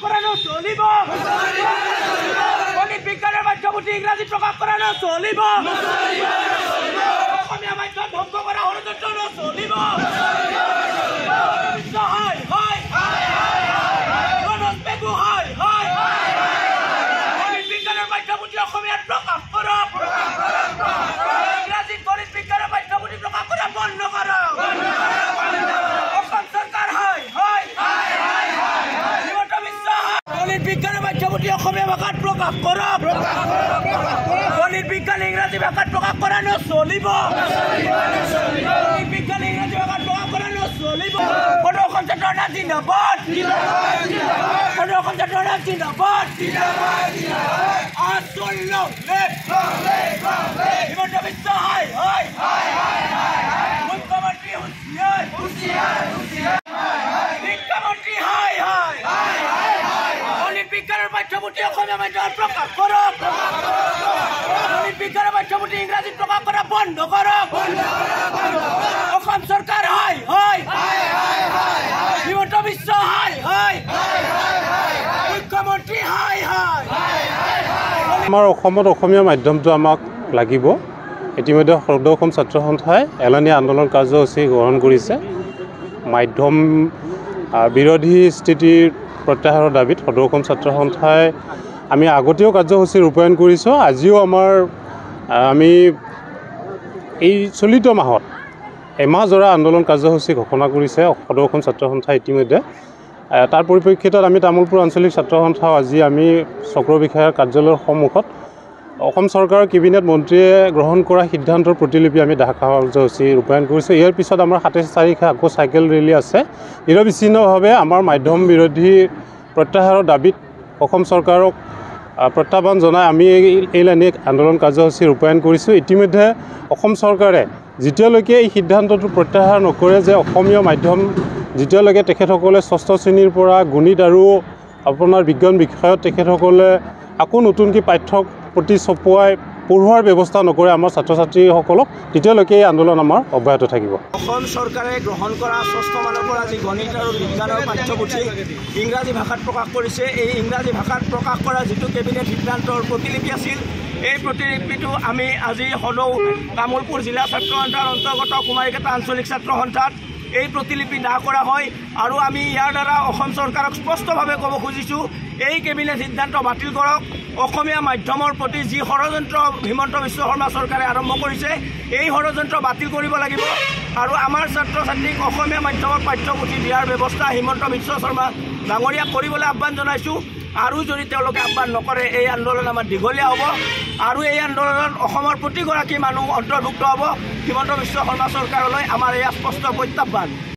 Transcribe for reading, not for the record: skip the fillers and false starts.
করানো চলিব গণিত বিজ্ঞানের পাঠ্যপুথি ইংরাজী প্রকাশ করানো চলিব অসমীয়া মাধ্যম ধ্বংস করা ষড়যন্ত্র চলিব গণিত বিজ্ঞানের পাঠ্যপুথি অসমীয়াত প্রকাশ কৰক ইংৰাজীত গণিত বিজ্ঞানেৰ পাঠ্যপুথি প্ৰকাশ কৰা বন্ধ কৰক অসম চৰকাৰ হিমন্ত বিশ্ব গণিত বিজ্ঞানেৰ পাঠ্যপুথি অসমীয়া ভাষাত প্ৰকাশ কৰক গণিত বিজ্ঞান ইংৰাজী ভাষাত প্ৰকাশ কৰানো চলিব গণিত বিজ্ঞান ইংৰাজী ভাষাত প্ৰকাশ কৰানো চলিব অসম ছাত্ৰৰ জিন্দাবাদ অসম ছাত্ৰৰ জিন্দাবাদ হিমন্ত বিশ্ব মুখ্যমন্ত্ৰী শিক্ষামন্ত্ৰী গণিত বিজ্ঞানেৰ পাঠ্যপুথি অসমীয়া মাধ্যমত প্ৰকাশ কৰক গণিত বিজ্ঞানেৰ পাঠ্যপুথি ইংৰাজীত প্ৰকাশ কৰা বন্ধ কৰক অসম চৰকাৰ হিমন্ত বিশ্ব মুখ্যমন্ত্ৰী আমাৰ অসমত অসমীয়া মাধ্যমটো আমাক লাগিব ইতিমধ্যে সদৌ অসম ছাত্ৰ সন্থাই এলানি আন্দোলন কাৰ্যসূচী গ্ৰহণ কৰিছে মাধ্যম বিৰোধী স্থিতিৰ প্ৰত্যাহাৰৰ দাবীত সদৌ অসম ছাত্ৰ সন্থাই আমি আগতেও কাৰ্যসূচী ৰূপায়ণ কৰিছোঁ আজিও আমি এই চলিত মাহত এমাহজোৰা আন্দোলন কাৰ্যসূচী ঘোষণা কৰিছে সদৌ অসম ছাত্ৰ সন্থাই ইতিমধ্যে তাৰ পৰিপ্ৰেক্ষিতত আমি তামোলপুৰ আঞ্চলিক ছাত্ৰ সন্থাও আজি আমি চক্ৰ বিষয়াৰ কাৰ্যালয়ৰ সন্মুখত অসম চৰকাৰৰ কেবিনেট মন্ত্ৰীয়ে গ্ৰহণ কৰা সিদ্ধান্তৰ প্ৰতিলিপি আমি দেখা কাৰ্যসূচী ৰূপায়ণ কৰিছোঁ ইয়াৰ পিছত আমাৰ ২৭ তাৰিখে আকৌ চাইকেল ৰেলী আছে নিৰবিচ্ছিন্নভাৱে আমাৰ মাধ্যম বিৰোধী প্ৰত্যাহাৰৰ দাবীত অসম চৰকাৰক প্ৰত্যাহ্বান জনাই আমি এইলানি আন্দোলন কাৰ্যসূচী ৰূপায়ণ কৰিছোঁ ইতিমধ্যে অসম চৰকাৰে যেতিয়ালৈকে এই সিদ্ধান্তটো প্ৰত্যাহাৰ নকৰে যে অসমীয়া মাধ্যম যেতিয়ালৈকে তেখেতসকলে ষষ্ঠ শ্ৰেণীৰ পৰা গণিত আৰু আপোনাৰ বিজ্ঞান বিষয়ত তেখেতসকলে আকৌ নতুনকৈ পাঠ্যপুথি ছপোৱাই পঢ়োৱাৰ ব্যৱস্থা নকৰে আমাৰ ছাত্ৰ ছাত্ৰীসকলক তেতিয়ালৈকে এই আন্দোলন আমাৰ অব্যাহত থাকিব অসম চৰকাৰে গ্ৰহণ কৰা ষষ্ঠ মানৰ পৰা যি গণিত আৰু বিজ্ঞানৰ পাঠ্যপুথি ইংৰাজী ভাষাত প্ৰকাশ কৰিছে এই ইংৰাজী ভাষাত প্ৰকাশ কৰা যিটো কেবিনেট সিদ্ধান্তৰ প্ৰতিলিপি আছিল এই প্ৰতিলিপিটো আমি আজি সদৌ তামোলপুৰ জিলা ছাত্ৰ সন্থাৰ অন্তৰ্গত কুমাৰীকেটা আঞ্চলিক ছাত্ৰ সন্থাত এই প্ৰতিলিপি না কৰা হয় আৰু আমি ইয়াৰ দ্বাৰা অসম চৰকাৰক স্পষ্টভাৱে ক'ব খুজিছোঁ এই কেবিনেট সিদ্ধান্ত বাতিল কৰক অসমীয়া মাধ্যমৰ প্ৰতি যি ষড়যন্ত্ৰ হিমন্ত বিশ্ব শৰ্মা চৰকাৰে আৰম্ভ কৰিছে এই ষড়যন্ত্ৰ বাতিল কৰিব লাগিব আৰু আমাৰ ছাত্ৰ ছাত্ৰীক অসমীয়া মাধ্যমৰ পাঠ্যপুথি দিয়াৰ ব্যৱস্থা হিমন্ত বিশ্ব শৰ্মা ডাঙৰীয়াক কৰিবলৈ আহ্বান জনাইছোঁ আৰু যদি তেওঁলোকে আহ্বান নকৰে এই আন্দোলন আমাৰ দীঘলীয়া হ'ব আৰু এই আন্দোলনত অসমৰ প্ৰতিগৰাকী মানুহ অন্তৰ্ভুক্ত হ'ব হিমন্ত বিশ্ব শৰ্মা চৰকাৰলৈ আমাৰ এয়া স্পষ্ট প্ৰত্যাহ্বান